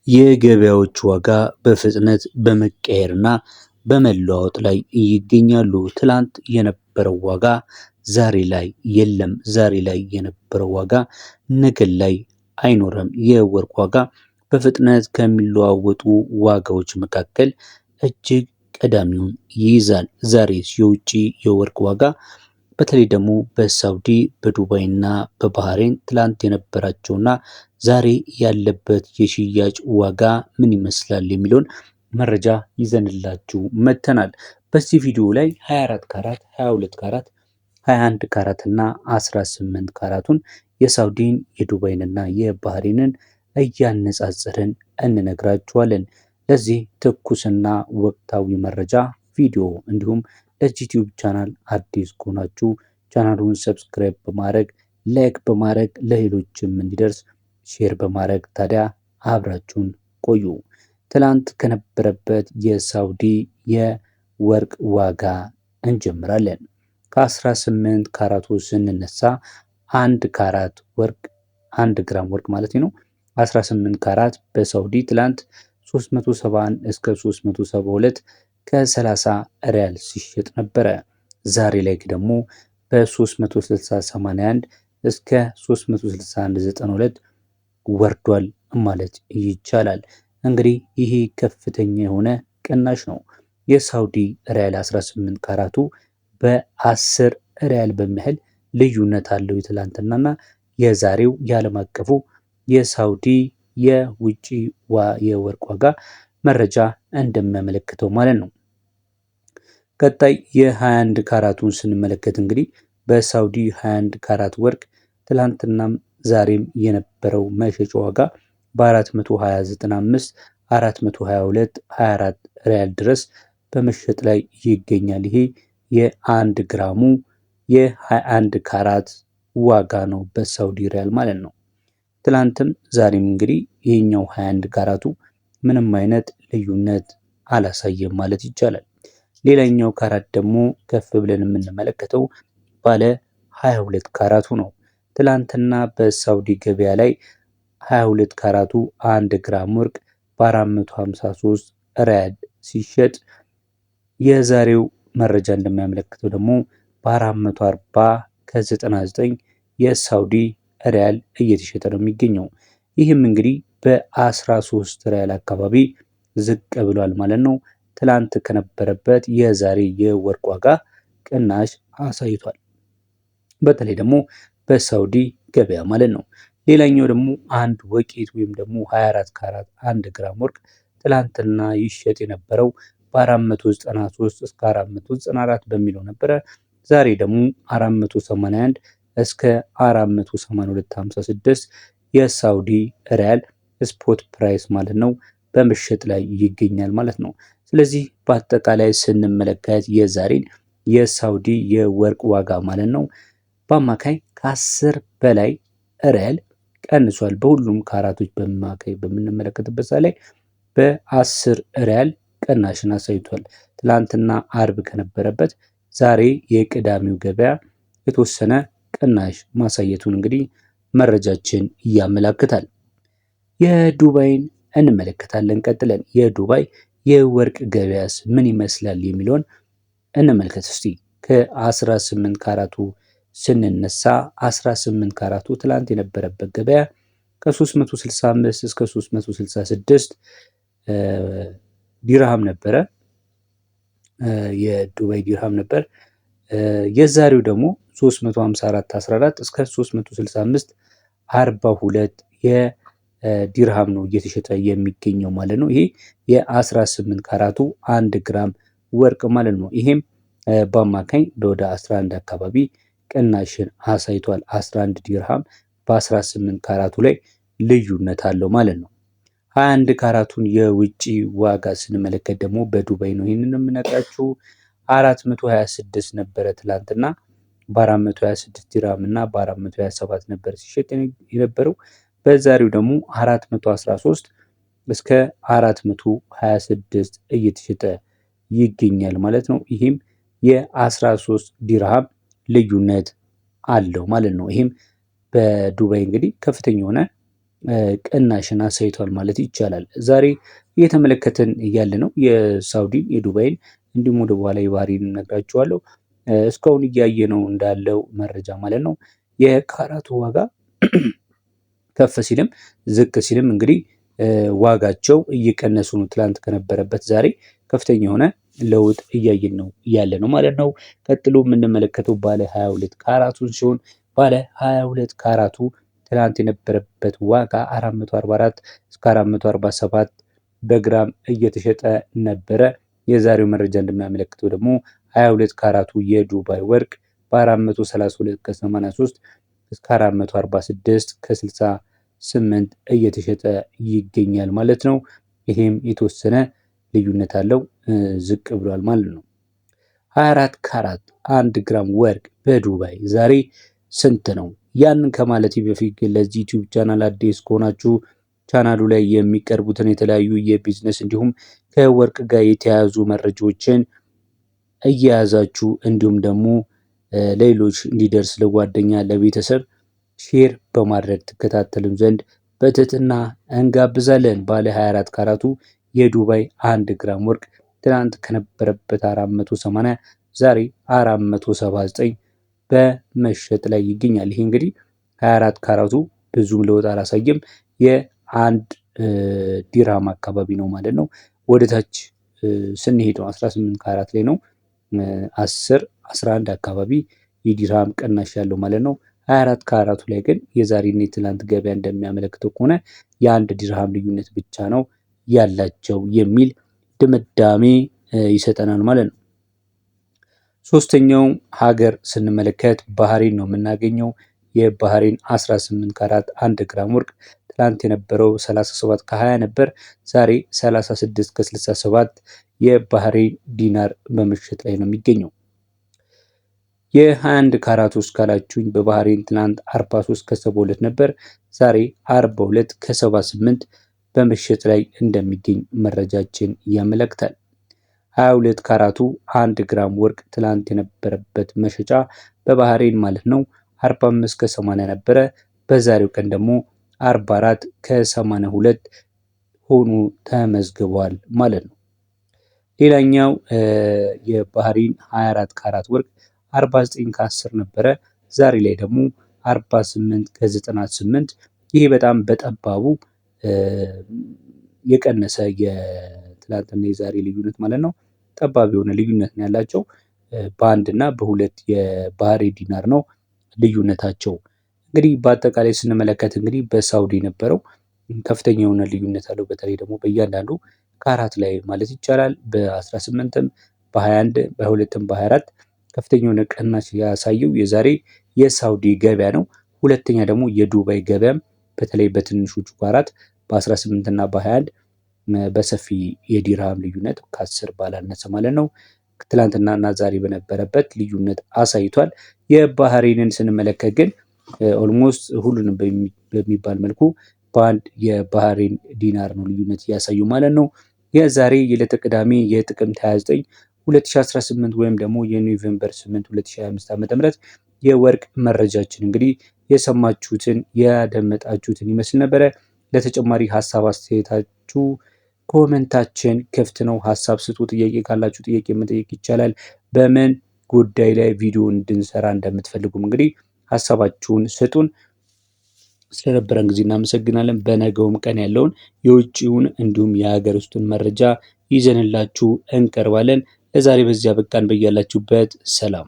የገበያዎች ዋጋ በፍጥነት በመቀየርና በመለዋወጥ ላይ ይገኛሉ። ትላንት የነበረው ዋጋ ዛሬ ላይ የለም። ዛሬ ላይ የነበረው ዋጋ ነገ ላይ አይኖርም። የወርቅ ዋጋ በፍጥነት ከሚለዋወጡ ዋጋዎች መካከል እጅግ ቀዳሚውን ይይዛል። ዛሬ የውጭ የወርቅ ዋጋ በተለይ ደግሞ በሳውዲ በዱባይና በባህሬን ትላንት የነበራቸውና ዛሬ ያለበት የሽያጭ ዋጋ ምን ይመስላል የሚለውን መረጃ ይዘንላችሁ መጥተናል። በዚህ ቪዲዮ ላይ 24 ካራት፣ 22 ካራት፣ 21 ካራት እና 18 ካራቱን የሳውዲን የዱባይንና የባህሬንን እያነጻጸርን እንነግራችኋለን። ለዚህ ትኩስና ወቅታዊ መረጃ ቪዲዮ እንዲሁም ለዚህ ዩቲዩብ ቻናል አዲስ ከሆናችሁ ቻናሉን ሰብስክራይብ በማድረግ ላይክ በማድረግ ለሌሎችም እንዲደርስ ሼር በማድረግ ታዲያ አብራችሁን ቆዩ። ትላንት ከነበረበት የሳውዲ የወርቅ ዋጋ እንጀምራለን። ከ18 ካራቱ ስንነሳ 1 ካራት ወርቅ 1 ግራም ወርቅ ማለት ነው 18 ካራት በሳውዲ ትላንት 371 እስከ 372 ከ30 ሪያል ሲሸጥ ነበረ። ዛሬ ላይ ደግሞ በ360.81 እስከ 361.92 ወርዷል ማለት ይቻላል። እንግዲህ ይሄ ከፍተኛ የሆነ ቅናሽ ነው። የሳውዲ ሪያል 18 ካራቱ በ10 ሪያል በሚያህል ልዩነት አለው የትላንትናና የዛሬው የዓለም አቀፉ የሳውዲ የውጭ የወርቅ ዋጋ መረጃ እንደሚያመለክተው ማለት ነው። ቀጣይ የ21 ካራቱን ስንመለከት እንግዲህ በሳውዲ 21 ካራት ወርቅ ትላንትናም ዛሬም የነበረው መሸጫ ዋጋ በ420.95 422 24 ሪያል ድረስ በመሸጥ ላይ ይገኛል። ይሄ የ1 ግራሙ የ21 ካራት ዋጋ ነው በሳውዲ ሪያል ማለት ነው። ትላንትም ዛሬም እንግዲህ ይሄኛው 21 ካራቱ ምንም አይነት ልዩነት አላሳየም ማለት ይቻላል። ሌላኛው ካራት ደግሞ ከፍ ብለን የምንመለከተው ባለ 22 ካራቱ ነው። ትላንትና በሳውዲ ገበያ ላይ 22 ካራቱ 1 ግራም ወርቅ በ453 ሪያል ሲሸጥ የዛሬው መረጃ እንደሚያመለክተው ደግሞ በ440 ከ99 የሳውዲ ሪያል እየተሸጠ ነው የሚገኘው። ይህም እንግዲህ በ13 ሪያል አካባቢ ዝቅ ብሏል ማለት ነው። ትላንት ከነበረበት የዛሬ የወርቅ ዋጋ ቅናሽ አሳይቷል። በተለይ ደግሞ በሳውዲ ገበያ ማለት ነው። ሌላኛው ደግሞ አንድ ወቄት ወይም ደግሞ 24 ካራት 1 ግራም ወርቅ ትላንትና ይሸጥ የነበረው በ493 እስከ 494 በሚለው ነበረ። ዛሬ ደግሞ 481 እስከ 482.56 የሳውዲ ሪያል ስፖት ፕራይስ ማለት ነው በምሽጥ ላይ ይገኛል ማለት ነው። ስለዚህ በአጠቃላይ ስንመለከት የዛሬን የሳውዲ የወርቅ ዋጋ ማለት ነው በአማካይ ከ10 በላይ ሪያል ቀንሷል። በሁሉም ካራቶች በአማካይ በምንመለከትበት ላይ በ10 ሪያል ቅናሽን አሳይቷል። ትላንትና አርብ ከነበረበት ዛሬ የቅዳሜው ገበያ የተወሰነ ቅናሽ ማሳየቱን እንግዲህ መረጃችን ያመላክታል። የዱባይን እንመለከታለን። ቀጥለን የዱባይ የወርቅ ገበያስ ምን ይመስላል የሚለውን እንመልከት እስቲ። ከ18 ካራቱ ስንነሳ 18 ካራቱ ትላንት የነበረበት ገበያ ከ365 እስከ 366 ዲርሃም ነበረ፣ የዱባይ ዲርሃም ነበር። የዛሬው ደግሞ 354.14 እስከ 365 42 የዲርሃም ነው እየተሸጠ የሚገኘው ማለት ነው። ይሄ የ18 ካራቱ 1 ግራም ወርቅ ማለት ነው። ይሄም በአማካኝ ወደ 11 አካባቢ ቅናሽን አሳይቷል። 11 ዲርሃም በ18 ካራቱ ላይ ልዩነት አለው ማለት ነው። 21 ካራቱን የውጭ ዋጋ ስንመለከት ደግሞ በዱባይ ነው ይህንን የምነግራችሁ 426 ነበረ ትላንትና በ426 ዲርሃም እና በ427 ነበር ሲሸጥ የነበረው። በዛሬው ደግሞ 413 እስከ 426 እየተሸጠ ይገኛል ማለት ነው። ይህም የ13 ዲርሃም ልዩነት አለው ማለት ነው። ይህም በዱባይ እንግዲህ ከፍተኛ የሆነ ቅናሽን አሳይቷል ማለት ይቻላል። ዛሬ እየተመለከትን ያለ ነው የሳውዲን የዱባይን እንዲሁም ወደ በኋላ የባህሪን እነግራችኋለሁ። እስካሁን እያየ ነው እንዳለው መረጃ ማለት ነው። የካራቱ ዋጋ ከፍ ሲልም ዝቅ ሲልም እንግዲህ ዋጋቸው እየቀነሱ ነው። ትላንት ከነበረበት ዛሬ ከፍተኛ የሆነ ለውጥ እያየን ነው ያለ ነው ማለት ነው። ቀጥሎ የምንመለከተው ባለ 22 ካራቱን ሲሆን ባለ 22 ካራቱ ትላንት የነበረበት ዋጋ 444 እስከ 447 በግራም እየተሸጠ ነበረ። የዛሬው መረጃ እንደሚያመለክተው ደግሞ 22 ካራቱ የዱባይ ወርቅ በ432 ከ83 እስከ 446 ከ68 እየተሸጠ ይገኛል ማለት ነው። ይሄም የተወሰነ ልዩነት አለው፣ ዝቅ ብሏል ማለት ነው። 24 ካራት 1 ግራም ወርቅ በዱባይ ዛሬ ስንት ነው? ያንን ከማለቴ በፊት ግን ለዚህ ዩቲዩብ ቻናል አዲስ ከሆናችሁ ቻናሉ ላይ የሚቀርቡትን የተለያዩ የቢዝነስ እንዲሁም ከወርቅ ጋር የተያያዙ መረጃዎችን እየያዛችሁ እንዲሁም ደግሞ ሌሎች እንዲደርስ ለጓደኛ ለቤተሰብ ሼር በማድረግ ትከታተሉን ዘንድ በትህትና እንጋብዛለን። ባለ 24 ካራቱ የዱባይ 1 ግራም ወርቅ ትናንት ከነበረበት 480 ዛሬ 479 በመሸጥ ላይ ይገኛል። ይሄ እንግዲህ 24 ካራቱ ብዙም ለውጥ አላሳየም። የአንድ ዲራም አካባቢ ነው ማለት ነው። ወደታች ስንሄድ 18 ካራት ላይ ነው 10 11 አካባቢ የዲራም ቅናሽ ያለው ማለት ነው። 24 ካራቱ ላይ ግን የዛሬና የትላንት ገበያ እንደሚያመለክተው ከሆነ የአንድ ዲርሃም ልዩነት ብቻ ነው ያላቸው የሚል ድምዳሜ ይሰጠናል ማለት ነው። ሶስተኛው ሀገር ስንመለከት ባህሬን ነው የምናገኘው። የባህሬን 18 ካራት 1 ግራም ወርቅ ትላንት የነበረው 37 ከ20 ነበር። ዛሬ 36 ከ67 የባህሬን ዲናር በመሸጥ ላይ ነው የሚገኘው። የ21 ካራት ውስጥ ካላችሁኝ በባህሬን ትናንት 43 ከ72 ነበር። ዛሬ 42 ከ78 በመሸጥ ላይ እንደሚገኝ መረጃችን ያመለክታል። 22 ካራቱ 1 ግራም ወርቅ ትላንት የነበረበት መሸጫ በባህሬን ማለት ነው 45 ከ80 ነበረ። በዛሬው ቀን ደግሞ 44 ከ82 ሆኖ ተመዝግቧል ማለት ነው። ሌላኛው የባህሬን 24 ካራት ወርቅ 49 ከ10 ነበረ። ዛሬ ላይ ደግሞ 48 ከ98። ይሄ በጣም በጠባቡ የቀነሰ የትላንትና የዛሬ ልዩነት ማለት ነው። ጠባብ የሆነ ልዩነት ነው ያላቸው። በአንድ እና በሁለት የባህሬን ዲናር ነው ልዩነታቸው። እንግዲህ በአጠቃላይ ስንመለከት እንግዲህ በሳውዲ የነበረው ከፍተኛ የሆነ ልዩነት አለው። በተለይ ደግሞ በእያንዳንዱ ካራት ላይ ማለት ይቻላል በ18ም በ21 በ22ም በ24 ከፍተኛ የሆነ ቅናሽ ያሳየው የዛሬ የሳውዲ ገበያ ነው። ሁለተኛ ደግሞ የዱባይ ገበያም በተለይ በትንሾቹ ካራት በ18 እና በ21 በሰፊ የዲርሃም ልዩነት ከ10 ባላነሰ ማለት ነው ትላንትና እና ዛሬ በነበረበት ልዩነት አሳይቷል። የባህሬንን ስንመለከት ግን ኦልሞስት ሁሉንም በሚባል መልኩ በአንድ የባህሬን ዲናር ነው ልዩነት እያሳዩ ማለት ነው። የዛሬ የዕለተ ቅዳሜ የጥቅምት 29 2018 ወይም ደግሞ የኖቬምበር 8 2025 ዓ.ም የወርቅ መረጃችን እንግዲህ የሰማችሁትን ያደመጣችሁትን ይመስል ነበረ። ለተጨማሪ ሀሳብ አስተያየታችሁ ኮመንታችን ክፍት ነው። ሀሳብ ስጡ። ጥያቄ ካላችሁ ጥያቄ መጠየቅ ይቻላል። በምን ጉዳይ ላይ ቪዲዮ እንድንሰራ እንደምትፈልጉም እንግዲህ ሀሳባችሁን ስጡን። ስለነበረን ጊዜ እናመሰግናለን። በነገውም ቀን ያለውን የውጭውን እንዲሁም የሀገር ውስጡን መረጃ ይዘንላችሁ እንቀርባለን። ለዛሬ በዚያ በቃን። በያላችሁበት ሰላም